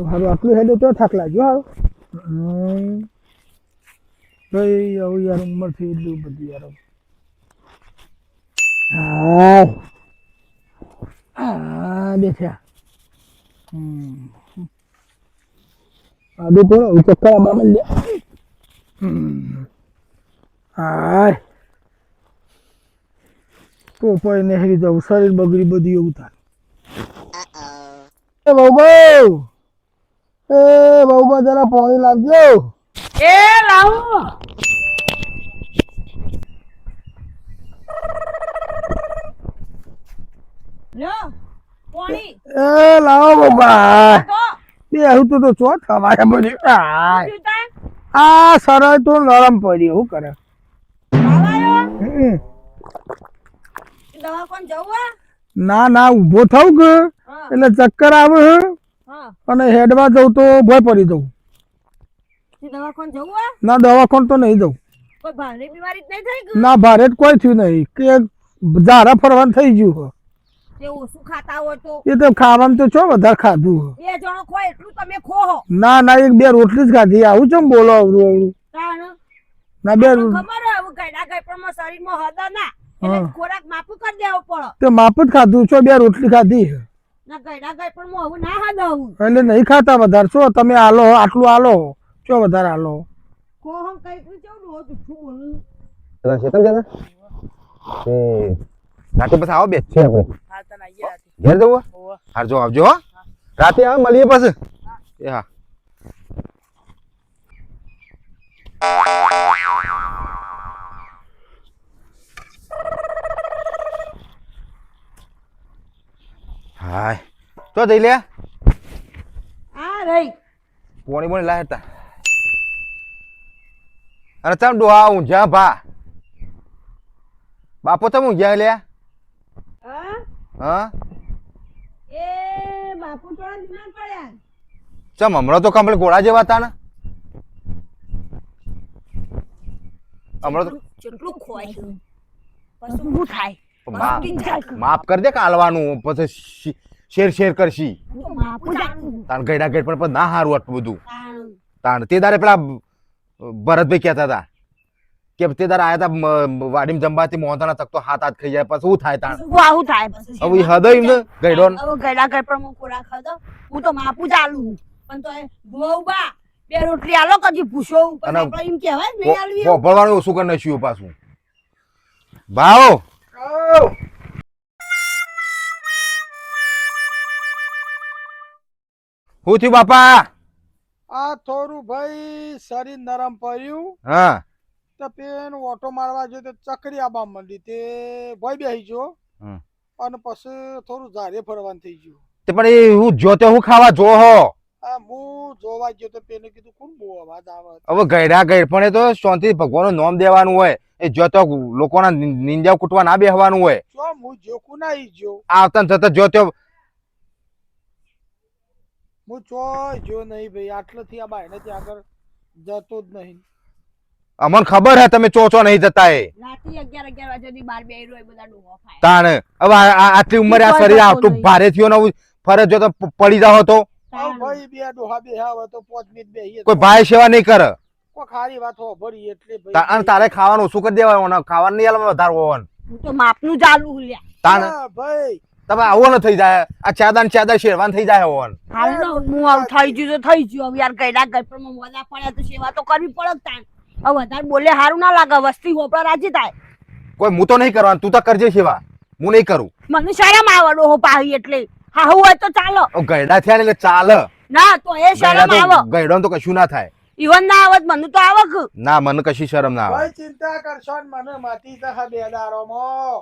હારું હારું આટલું હેડે તો થાક લાગ્યો હારું ભાઈ આવું યાર ઉંમર થઈ એટલું બધું યાર હા હા બેઠ્યા આદુ પણ ચક્કર આમાં લે હા તો કોઈ નહેરી જવું શરીર બગડી બધી એવું થાય એ બહુ જરા પાણી લાવજો એ લાવું લ્યો પાણી એ લાવો બાબા તો બે હું તો ચો થવાય બધી જીતા આ સરળ તો નરમ પડી શું કરે આવાયો દવાખાન જવું ના ના ઊભો થઉં કે હા એટલે ચક્કર આવે હા અને હેડમાં જવું તો ભય પડી જવું દવાખાન જવું ના દવાખાન તો નહીં જવું કોઈ ભારે બીમારી જ નહીં થઈ ગઈ ના ભારે જ કોઈ થયું નહીં કે ઝાડા ફરવાનું થઈ ગયું તે ઓછું ખાતા હોય તો એ તો ખાવાનું તો છો વધારે ખાધું બે જણો ખો એટલું તમે ખો હો ના ના એક બે રોટલી જ ખાધી આવું ચમ બોલો અવરું અવરું કારણ ના બે ખબર હે હવે ગયડા ગયપણમાં શરીરમાં હદ ના એટલે ખોરાક માપું કરી દેવો પડે તે માપ જ ખાધું છો બે રોટલી ખાધી ના ગયડા ગયપણમાં હવે ના હદ આવું એટલે નહીં ખાતા વધારે છો તમે આલો આટલું આલો છો વધારે આલો ખો હમ કઈ કેવું રોજ ઉઠું બોલું શેતમ જતા એ રાતે પછી આવો બેસ છે આપણે હા તને આઈએ રાતે ઘેર જવું ઓવા હાર જો આવજો હો રાતે આવ મળીએ પછી એ હા હાય તો જઈ લે આ રહી પોણી બોણી લાય હતા અને ચમ ડોહા ઊંઝા ભા બાપો તમે ઊંઝા લે હા હા એ બાપુ થોડા બીમાર પડ્યા ચમ હમણાં તો કમ્પ્લીટ ઘોડા જેવા હતા ને હમણાં તો કેટલું ખોય પછી શું થાય માફ કરી દે કે હાલવાનું પછી શેર શેર કરશી માપું જાણું તાણ ગયડા ગયડ પણ ના હારું આટલું બધું તાણ તે દારે પેલા ભરતભાઈ કહેતા હતા કે તે દારે આયા હતા વાડીમાં જમવાથી મોહતાના તક તો હાથ હાથ ખાઈ જાય પછી શું થાય તાણ આવું થાય પછી હવે હૃદય ને ગયડોન હવે ગયડા ગયપણ હું ખોરાક ખાધો હું તો માપું ચાલુ પણ તો ભોવ બા બે રોટલી આલો કજી પૂછો અને આપણે એમ કહેવાય નહીં આલવી ભણવાનું ઓછું કરી નાખ્યું પાછું ભાવ શું થયું બાપા આ થોડું ભાઈ શરીર નરમ પડ્યું હા તો પેન ઓટો મારવા જો તો ચકરી આબા મંડી તે ભાઈ બેસી ગયો અને પછી થોડું ઝારે ફરવાનું થઈ ગયું તે પણ એ હું જોતે હું ખાવા જો હો આ હું જોવા ગયો તો પેને કીધું કોણ બહુ અવાજ આવે હવે ગયડા ગયડ પણ એ તો શાંતિ ભગવાનનું નામ દેવાનું હોય એ જોતો લોકોના નિંજા કૂટવા ના બેહવાનું હોય જો હું જોકું ના ઈ જો આવતા થતા જોતો હું ચો જો નહીં ભાઈ આટલેથી આ બાયને ત્યાં આગળ જતો જ નહીં અમને ખબર હે તમે ચો નહીં જતા એ રાતી 11 વાગે સુધી બાર બેહી રહ્યો બધા ડોહો ખાય તાણ હવે આટલી ઉંમરે આ શરીર આવતું ભારે થયો ને ફરજ જો તો પડી જાવ તો ભાઈ બે ડોહા બે આવે તો 5 મિનિટ બેહીએ કોઈ ભાઈ સેવા નહીં કરે કોઈ ખારી વાત હો ભરી એટલે અને ભાઈ તારે ખાવાનું ઓછું કરી દેવાનું ખાવાનું નહીં આલવાનું વધારે હોવાનું હું તો માપનું ચાલુ લ્યા તાણ હા, ભાઈ તમે આવો ને થઈ જાય આ ચાદર શેરવાન થઈ જાય હોવાનું હાલ ને હું આવું થઈ ગયું તો થઈ ગયું હવે યાર ગયડા ગયપણમાં મોડા પડ્યા તો સેવા તો કરવી પડે જ તાણ હવે વધારે બોલે સારું ના લાગે વસ્તી હોપડા રાજી થાય કોઈ હું તો નહીં કરવાનું તું તો કરજે સેવા હું નહીં કરું મને શરમ આવે ડોહો પાહી એટલે હા હું હોય તો ચાલો ગયડા થયા ને એટલે ચાલે ના તો એ શરમ આવે ગયડો તો કશું ના થાય ઈવન ના આવત મને તો આવક ના મને કશી શરમ ના આવે ભાઈ ચિંતા કરશો ને મને મટી જશે બે દારોમાં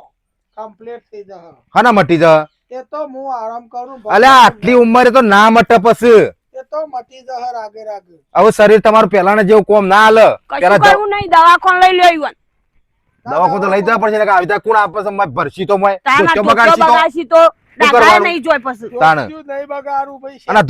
કમ્પ્લીટ થઈ જશે હા મટી જા એ તો હું આરામ કરું અલે આટલી ઉંમરે તો ના મટે પછી એ તો મટી જશે રાગે રાગે હવે શરીર તમારું પેલાના જેવું કોમ ના હાલે કશું પેલા કરવું નહીં દવાખાન લઈ લ્યો ઈવન દવાખાને તો લઈ જવા પડશે આવી રીતે કોણ આપે છે મેં ભરસી તો મેં તાના ધોતિયો ટોચો બગાડશી બગાડશી તો તો શું ડાઘા કરવાનું? નહીં જોય પછી તાણ. જોયું નહીં બગાડું ભાઈ અને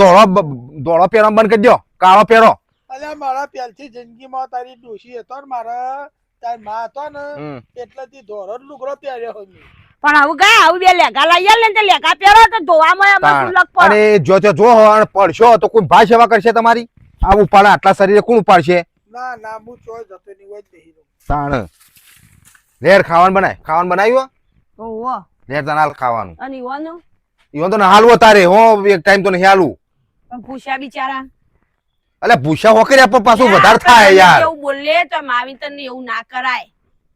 ધોળો પહેરવા બંધ કરી દો કાળો પહેરો અલ્યા મારા પહેલથી જિંદગીમાં તારી ડોશી હતો ને મારા તારી માં હતો ને હમ. એટલેથી ધોરો જ લુગડો પહેર્યો હતો મેં. પણ હવે ગયા આવું બે લેગા લઈ આલ ને તે લેગા પહેરો તો ધોવામાં એમાં તાણ. શું લગ પડે અને જો અને પડશો તો કોઈ ભાઈ સેવા કરશે તમારી આ ઉપાડે આટલા શરીરે કોણ ઉપાડશે ના ના હું ચોય જતો નહીં હોય જ નહીં રહું. તાણ લેર ખાવાનું બનાવ્યું ઓહો લેર તને હાલ ખાવાનું અને ઈવાનું ઈવન તો ના હાલવો તારે હો એક ટાઈમ તો નહીં હાલું પણ પૂછ્યા બિચારા એટલે ભૂસા હોકરી પણ પાછું વધારે થાય યાર એવું બોલે તો માવીતર ને એવું ના કરાય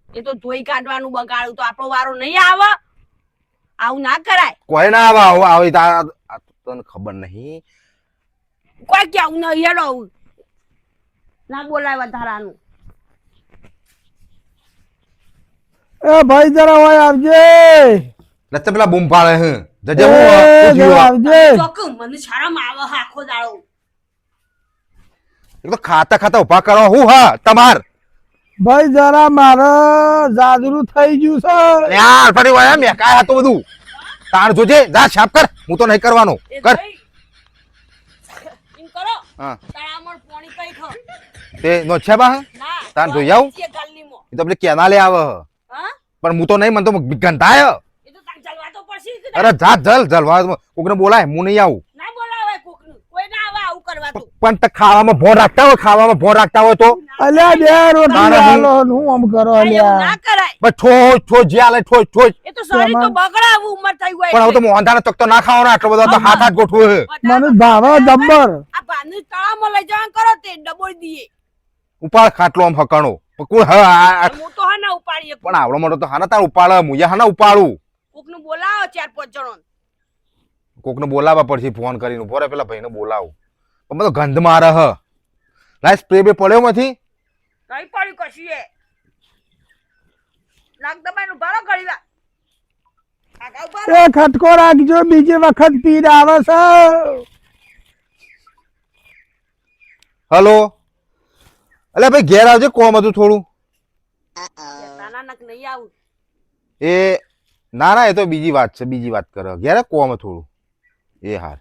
એ તો ધોઈ કાઢવાનું બગાડું તો આપણો વારો નહીં આવે આવું ના કરાય કોઈ ના આવે તને ખબર નહીં કોઈ કેવું નહીં હેડો આવું ના બોલાય વધારાનું એ ભાઈ જરા હોય આવજે. લચ્છે પેલા બૂમ પાડે હે જજે એ હું જરા આવજે. ચોક મને શરમ આવે હા આખો દાડો એક તો ખાતા ખાતા ઉભા કરો હું હા તમાર ભાઈ જરા મારે જાદરું થઈ ગયું છે. યાર ફરી વાયા મે કાય હતું બધું તાણ જોજે જા સાફ કર હું તો નહીં કરવાનો એ કર ભાઈ, એમ કરો હા તળામણ પાણી કઈ ખો તે નો છે બા ના તાન ધોઈ આવું? જે ગાલનીમાં. એ તો પેલી કેનાલે આવે હા પણ હું તો નહીં મને તો ગંધાય એ તો તાન ચાલવા તો પડશે જ ને. અરે જા જલવા કોકને બોલાય હું નહીં આવું ના બોલાવે કોકનું કોઈ ના આવે આવું કરવા તો પણ તે ખાવામાં ભોર રાખતા હોય તો અલ્યા બે રોટલી તારે હું- આલો ને હું આમ કરો આ એવું અલ્યા. ના કરાય બસ ઠોજ જે આલે ઠોજ એ તો શરીર તો બગડે આવું ઉંમર થઈ હોય પણ હવે તો મોહનદાન તક તો ના ખાવાનો આટલો બધો તો હાથ ગોઠવું હે મને ભાવે જબ્બર. આ ભાનુ તળાવમાં લઈ જવાનું કરો તે ડબોળી દઈએ ઉપાડ ખાટલો આમ હકાણો પણ કોણ હ હું તો હા ના ઉપાડીએ પણ આવડો મોટો તો હાના તાર ઉપાડ મુયા હાના ઉપાડું કોકનું બોલાવો 4-5 જણો કોકને બોલાવવા પડશે ફોન કરીને ભોરે પેલા ભાઈને બોલાવું પણ બધો ગંધ મારે હ લાય સ્પ્રે બે પડ્યો માંથી કઈ પડી કશી એ નાક દબાઈનું ભારો કરી લા આગા ઉભા એ ખટકો રાખજો બીજી વખત પીડ આવે છે. હલો અલે ભાઈ ઘેર આવજે કોમ હતું થોડું તાના નક નહીં આવું એ ના ના એ તો બીજી વાત છે બીજી વાત કરે ઘેર કોમ થોડું એ હાર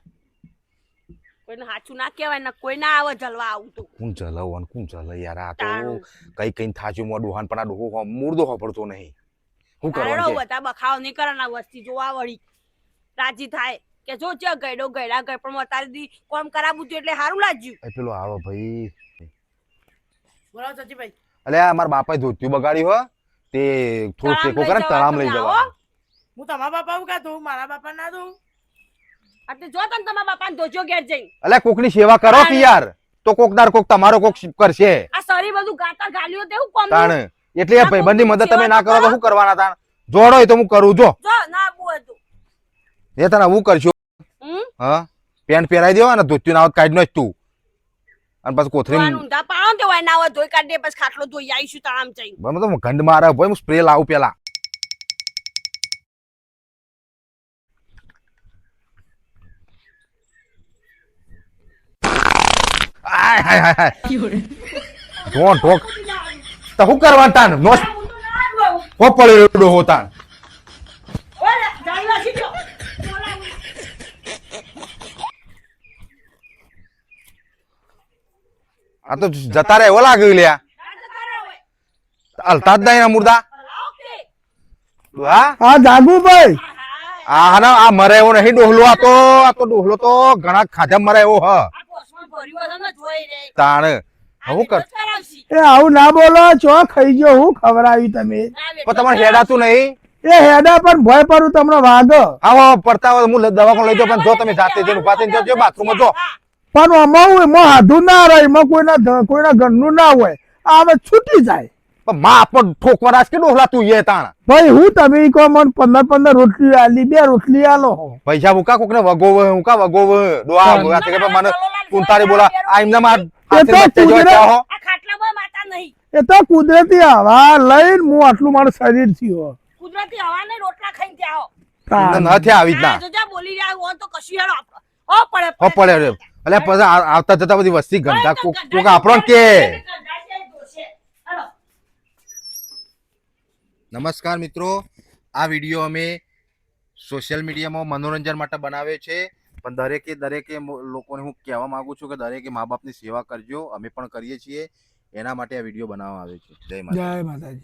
કોઈને સાચું ના કહેવાય ને કોઈ ના આવે જલવા આવું તો કોણ ચલાવવાનું કોણ ચલાવ યાર આ તો તાણું. કઈ થાચું મોડું હાન પણ આ ડોહો મૂર્દો પડતો નહીં શું તારેડો કરવાનું છે બધા બખાવ નહીં કરવાના વસ્તી જોવા વળી રાજી થાય કે જો છે ગયડો ગયડા ગય પણ તારી દી કોમ કરાવું તું એટલે સારું લાગ્યું એ પેલો આવો ભાઈ બોલો સચીભાઈ અલે આ મારા બાપાએ ધોતિયું બગાડ્યું હો તે થોડું ટેકો કરે ને તળામ લઈ જવા હું તમારા બાપા હું કાઢું મારા બાપા ના દઉં એટલે જો તને તમારા બાપાને ધોજો ઘેર જઈ અલે કોકની સેવા કરો કે યાર તો કોકદાર કોક તમારો કોક કરશે આ સરી બધું ગાતા ગાલીઓ તેવું કોમ તાણ એટલે એ આ ભાઈબંધની કોકની મદદ તમે સેવા ના તો કરો તો કરો. શું કરવાના તાણ જોડો હોય તો હું કરું જો જો ના બુએ તું એ તને હું કરશો હા પેન્ટ પહેરાઈ દેવા ને ધોતિયું ના કાઢ નો તું અને પછી કોથરી ઊંધા પાડો તે હોય ના હોય ધોઈ કાઢી દે પછી ખાટલો ધોઈ આવીશું તળામ જઈ તો ગંધ મારે ભાઈ હું સ્પ્રે લાવું પેલા આય હાય હાય હાય ઢોન ઢોક તો શું કરવાનું તાન નો હો પડ્યો ડોહો તાન આ તો જતા રહે એવો લાગે લ્યા હલતા જ નહીં મુર્દા હા હા જાગુભાઈ આ ના આ મરે એવો નહીં ડોહલો આ તો ડોહલો તો ઘણા ખાધા મરે એવો હ તાણ હું કર એ આવું ના બોલો ચો ખાઈ ગયો હું ખવડાવી તમે પણ તમારે હેડાતું નહીં એ હેડા પણ ભય પરું તમને વાગો આવો પડતા હોય હું દવાખાને લઈ જાઉં પણ જો તમે જાતે જઈને ઉભા થઈને જજો બાથરૂમમાં જો પણ આમાં એમાં હાધું ના રહે એમાં કોઈના ઘરનું ના હોય આ છૂટી જાય પણ માં આપણ ઠોકવા રાસ કે ડોહલા તું એ તાણ ભાઈ હું તમે કહો મને 15 રોટલી આલી 2 રોટલી આલો પૈસા મુકા કોકને વગોવ મુકા વગોવ ડોહા મુકા કે મને તુંતારી બોલા આ એમને માર હાથે બચ્ચે જો ચાહો એ તો કુદરતી હવા લઈને હું આટલું મારું શરીર થયું કુદરતી હવા ને રોટલા ખાઈને ત્યાં તાન. નથી આવી જ ના જોજા બોલી રહ્યા હોય તો કશું હેડો ઓ પડે હો પડે રે અલે પછી આવતા જતા બધી વસ્તી ગંધા કોક આપણો કે નમસ્કાર મિત્રો આ વિડીયો અમે સોશિયલ મીડિયામાં મનોરંજન માટે બનાવ્યો છે પણ દરેકે લોકોને હું કહેવા માંગુ છું કે દરેકે મા બાપની સેવા કરજો અમે પણ કરીએ છીએ એના માટે આ વિડીયો બનાવવામાં આવ્યો છે જય માતા જય માતાજી.